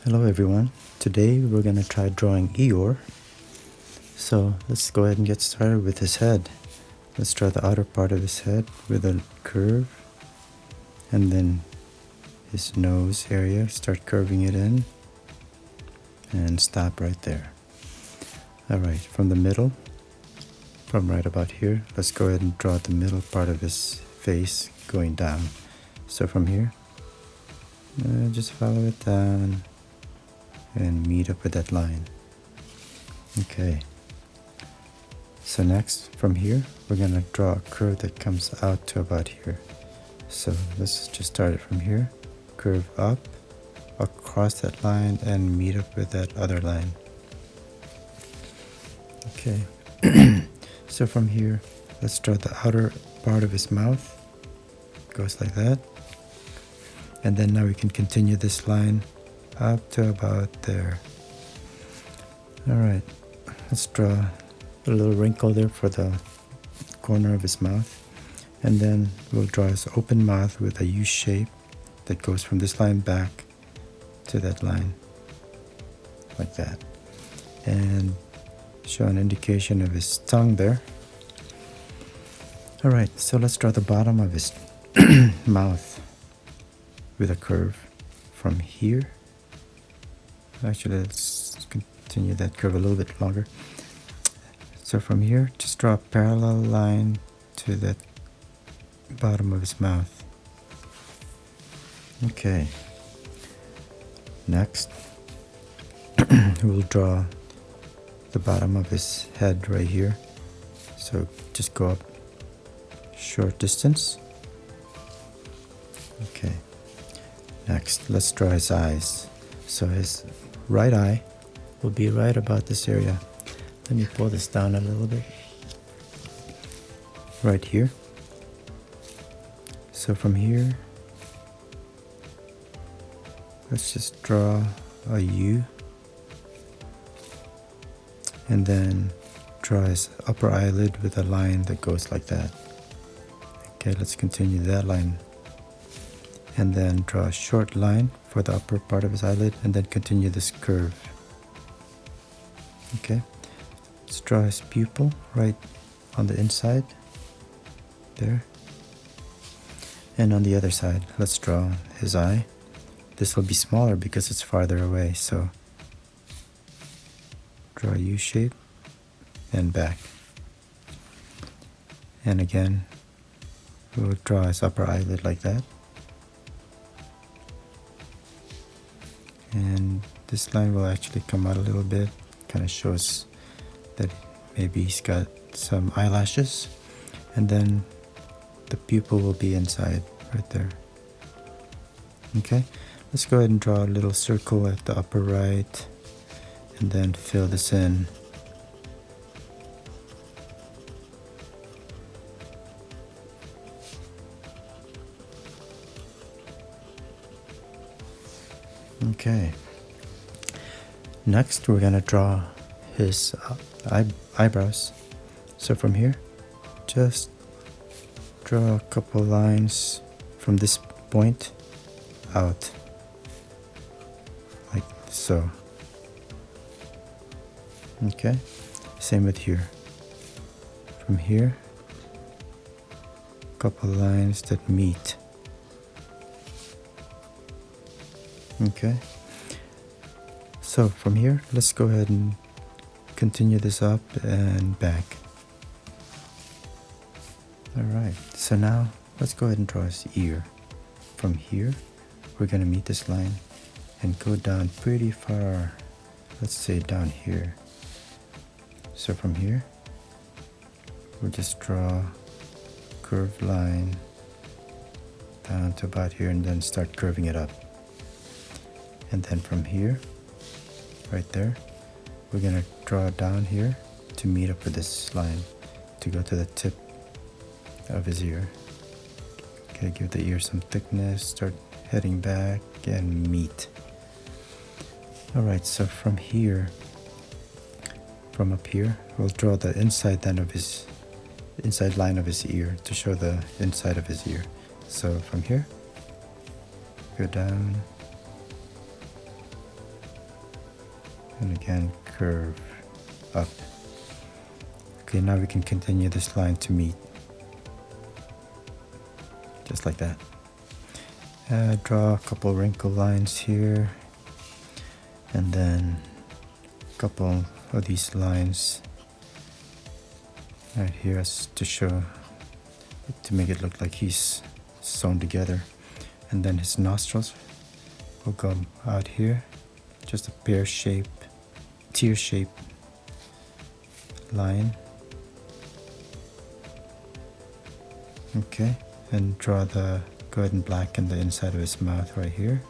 Hello everyone, today we're going to try drawing Eeyore. So let's go ahead and get started with his head. Let's draw the outer part of his head with a curve, and then his nose area, start curving it in and stop right there. Alright, from the middle, from right about here, let's go ahead and draw the middle part of his face going down. So from here, just follow it down and meet up with that line. Okay, so next from here we're going to draw a curve that comes out to about here. So let's just start it from here, curve up across that line and meet up with that other line. Okay, so from here let's draw the outer part of his mouth, goes like that, and then now we can continue this line up to about there. Alright, let's draw a little wrinkle there for the corner of his mouth, and then we'll draw his open mouth with a U shape that goes from this line back to that line, like that, and show an indication of his tongue there. Alright, so let's draw the bottom of his mouth with a curve from here. Actually, let's continue that curve a little bit longer. So from here, just draw a parallel line to that bottom of his mouth. Okay. Next, we'll draw the bottom of his head right here. So just go up short distance. Okay. Next, let's draw his eyes. So his right eye will be right about this area. Let me pull this down a little bit. Right here. So from here, let's just draw a U, and then draw his upper eyelid with a line that goes like that. Okay, let's continue that line, and then draw a short line for the upper part of his eyelid, and then continue this curve. Okay, let's draw his pupil right on the inside there, and on the other side let's draw his eye. This will be smaller because it's farther away, so draw a U shape and back, and again we'll draw his upper eyelid like that, and this line will actually come out a little bit, kind of shows that maybe he's got some eyelashes, and then the pupil will be inside right there. Okay, let's go ahead and draw a little circle at the upper right, and then fill this in. Okay, next we're going to draw his eyebrows. So from here, just draw a couple lines from this point out, like so. Okay, same with here. From here, a couple lines that meet. Okay, so from here, let's go ahead and continue this up and back. Alright, so now let's go ahead and draw his ear. From here, we're going to meet this line and go down pretty far. Let's say down here. So from here, we'll just draw a curved line down to about here, and then start curving it up. And then from here, right there, we're going to draw down here to meet up with this line to go to the tip of his ear. Okay, give the ear some thickness, start heading back and meet. Alright, so from here, from up here, we'll draw the inside line of his ear to show the inside of his ear. So from here, go down and again curve up. Okay, now we can continue this line to meet, just like that. Draw a couple wrinkle lines here, and then a couple of these lines right here as to show, to make it look like he's sewn together. And then his nostrils will go out here, just a tear shape line. Okay, and draw the, go ahead and blacken the inside of his mouth right here.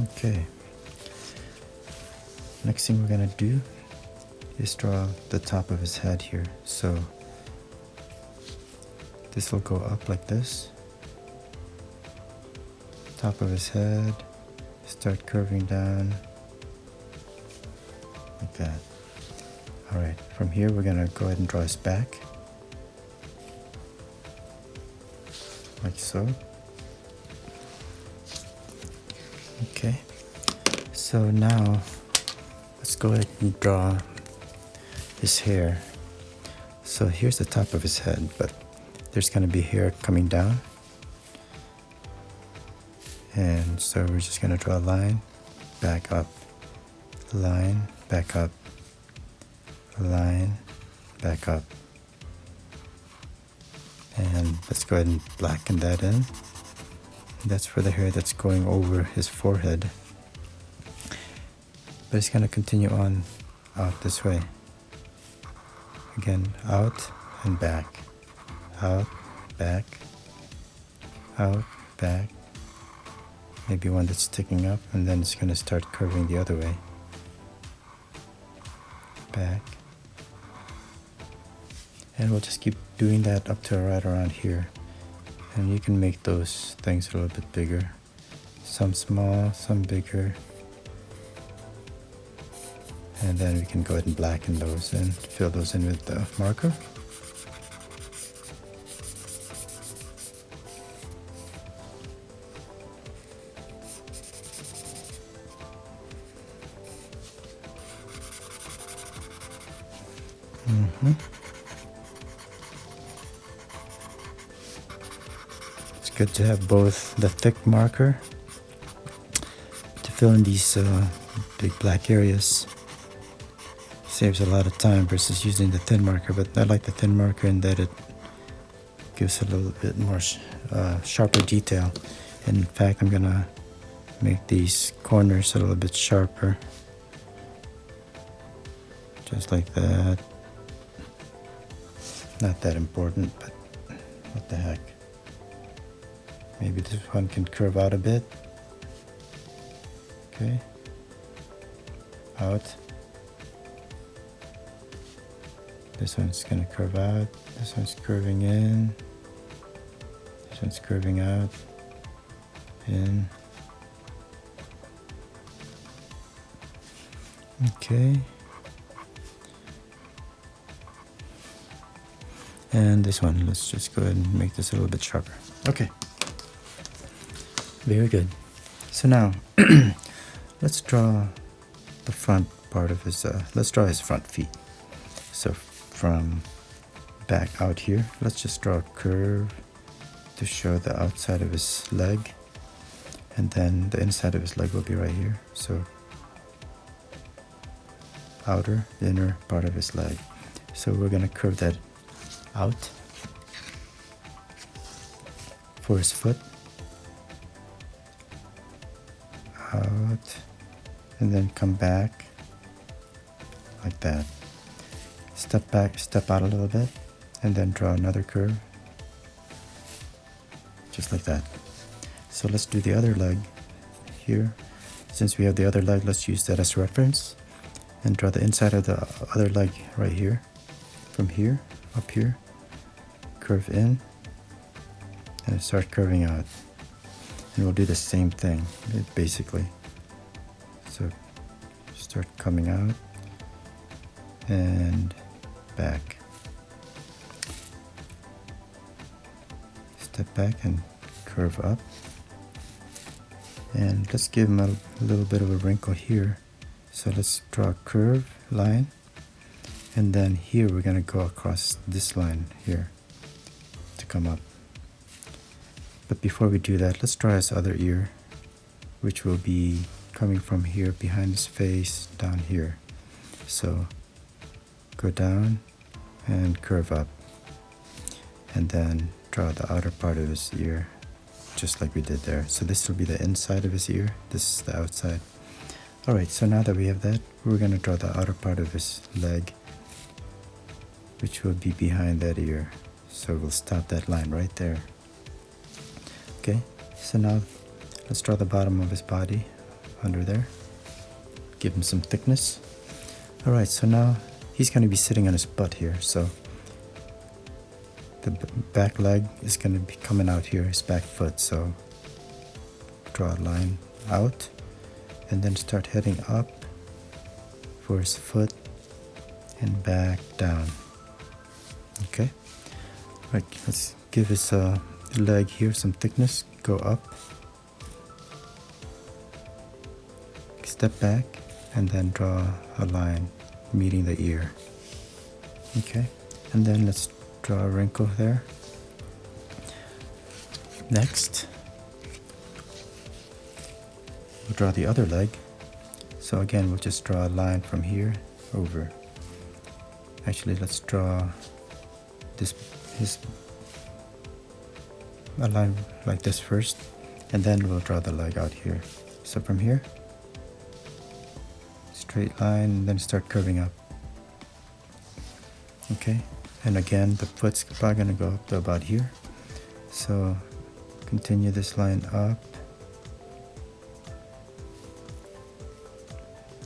Okay, next thing we're gonna do is draw the top of his head here. So this will go up like this. Top of his head, start curving down like that. Alright, from here we're gonna go ahead and draw his back, like so. Okay, so now let's go ahead and draw his hair. So here's the top of his head, but there's gonna be hair coming down. And so we're just gonna draw a line, back up, line, back up, line, back up. And let's go ahead and blacken that in. That's for the hair that's going over his forehead. But it's gonna continue on out this way. Again, out and back, out, back, out, back. Maybe one that's sticking up, and then it's gonna start curving the other way. Back. And we'll just keep doing that up to right around here. And you can make those things a little bit bigger. Some small, some bigger. And then we can go ahead and blacken those and fill those in with the marker. It's good to have both the thick marker to fill in these big black areas. Saves a lot of time versus using the thin marker, but I like the thin marker in that it gives a little bit more sharper detail. And in fact, I'm gonna make these corners a little bit sharper, just like that. Not that important, but what the heck. Maybe this one can curve out a bit. Okay, out. This one's gonna curve out, this one's curving in, this one's curving out, in. Okay. And this one, let's just go ahead and make this a little bit sharper. Okay. Very good. So now, let's draw the front part of his, let's draw his front feet. So from back out here, let's just draw a curve to show the outside of his leg. And then the inside of his leg will be right here. So outer, the inner part of his leg. So we're gonna curve that out for his foot, out, and then come back like that. Step back, step out a little bit, and then draw another curve, just like that. So let's do the other leg here. Since we have the other leg, let's use that as reference and draw the inside of the other leg right here. From here, up here, curve in, and start curving out. And we'll do the same thing, basically. So start coming out and back. Step back and curve up. And let's give him a little bit of a wrinkle here. So let's draw a curve line, and then here we're going to go across this line here to come up. But before we do that, let's draw his other ear, which will be coming from here behind his face down here. So go down and curve up, and then draw the outer part of his ear just like we did there. So this will be the inside of his ear, this is the outside. Alright, so now that we have that, we're going to draw the outer part of his leg, which will be behind that ear. So we'll stop that line right there. Okay, so now let's draw the bottom of his body under there. Give him some thickness. Alright, so now he's going to be sitting on his butt here. So the back leg is going to be coming out here, his back foot. So draw a line out and then start heading up for his foot and back down. Okay, right, let's give his leg here some thickness. Go up, step back, and then draw a line meeting the ear. Okay, and then let's draw a wrinkle there. Next, we'll draw the other leg. So again, we'll just draw a line from here over. Actually, let's draw a line like this first, and then we'll draw the leg out here. So from here, straight line, and then start curving up. Okay, and again, the foot's probably going to go up to about here. So continue this line up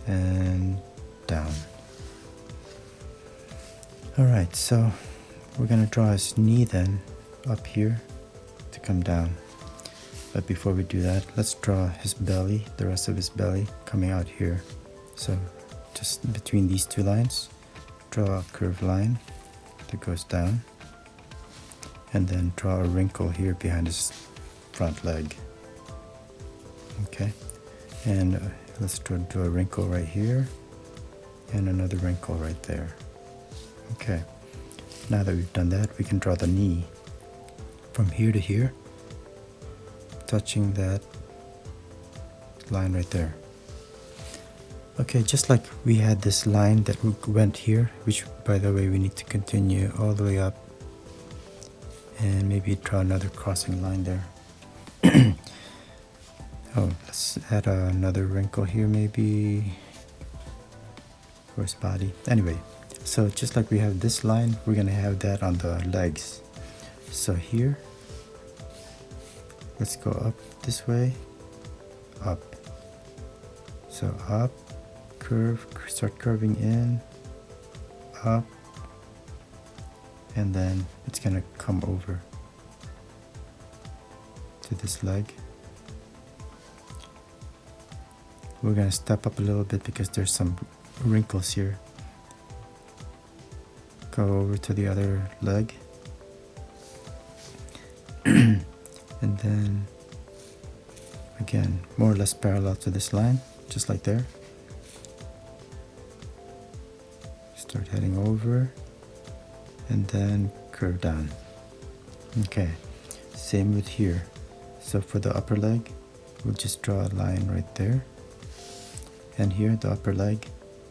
and down. Alright, so we're going to draw his knee then up here to come down. But before we do that, let's draw his belly, the rest of his belly coming out here. So just between these two lines, draw a curved line that goes down, and then draw a wrinkle here behind his front leg. Okay, and let's do a wrinkle right here and another wrinkle right there. Okay, now that we've done that, we can draw the knee from here to here, touching that line right there. Okay, just like we had this line that went here, which by the way we need to continue all the way up, and maybe draw another crossing line there. Oh, let's add another wrinkle here maybe for his body. Anyway, so just like we have this line, we're gonna have that on the legs. So here, let's go up this way, up. So up, curve, start curving in, up, and then it's gonna come over to this leg. We're gonna step up a little bit because there's some wrinkles here. Go over to the other leg. And then again, more or less parallel to this line, just like there. Start heading over and then curve down. Okay, same with here. So for the upper leg, we'll just draw a line right there. And here, the upper leg,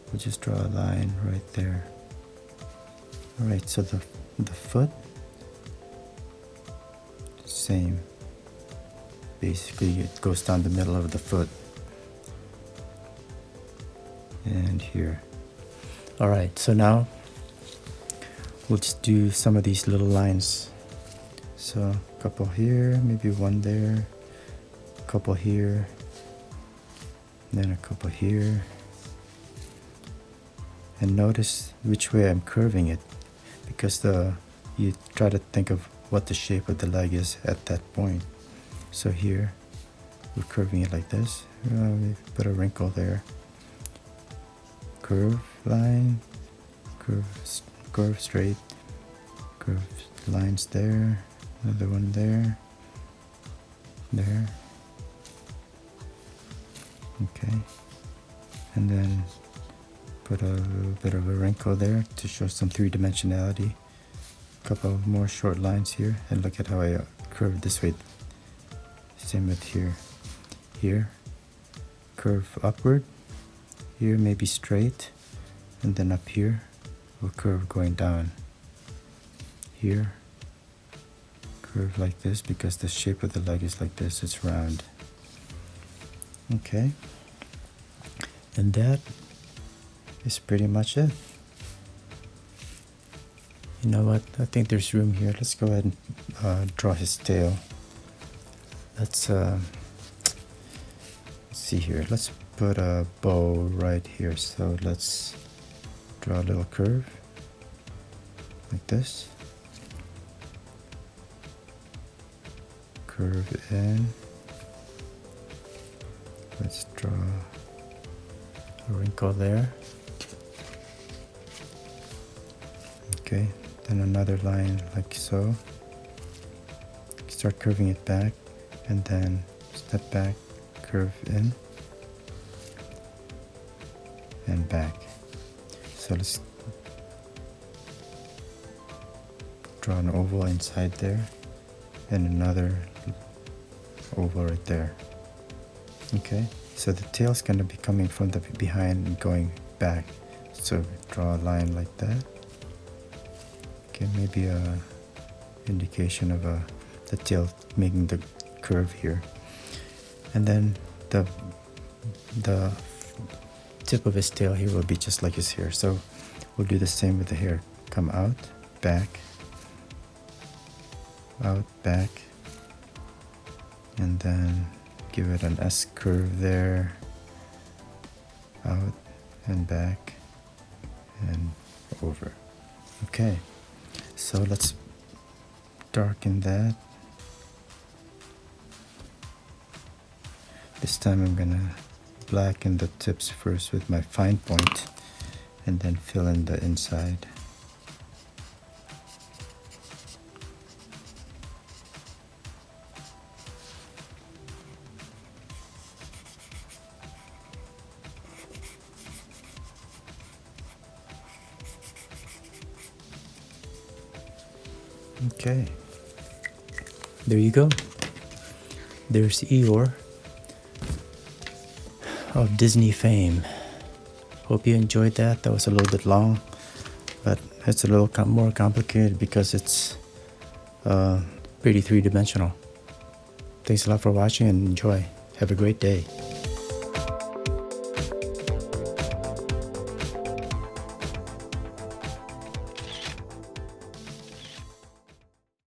we'll just draw a line right there. Alright, so the foot, same. Basically, it goes down the middle of the foot. And here. Alright, so now we'll just do some of these little lines. So a couple here, maybe one there, a couple here, then a couple here. And notice which way I'm curving it, because you try to think of what the shape of the leg is at that point. So here, we're curving it like this. Maybe put a wrinkle there. Curve line, curve straight, curve lines there, another one there, there, and then put a little bit of a wrinkle there to show some three-dimensionality. A couple of more short lines here, and look at how I curve this way. Same with here. Here, curve upward. Here maybe straight, and then up here we'll curve going down. Here, curve like this because the shape of the leg is like this, it's round. Okay, and that is pretty much it. You know what, I think there's room here. Let's go ahead and draw his tail. Let's see here, let's put a bow right here. So let's draw a little curve like this, curve in. Let's draw a wrinkle there. Okay, then another line like so. Start curving it back, and then step back, curve in and back. So let's draw an oval inside there and another oval right there. Okay, so the tail's going to be coming from the behind and going back. So draw a line like that. Okay, maybe a indication of the tail making the curve here. And then the tip of his tail here will be just like his hair. So we'll do the same with the hair. Come out, back, out, back, and then give it an S curve there, out and back and over. Okay, so let's darken that. This time I'm gonna blacken the tips first with my fine point and then fill in the inside. Okay, there you go. There's Eeyore of Disney fame. Hope you enjoyed that. That was a little bit long, but it's a little more complicated because it's pretty three-dimensional. Thanks a lot for watching and enjoy. Have a great day.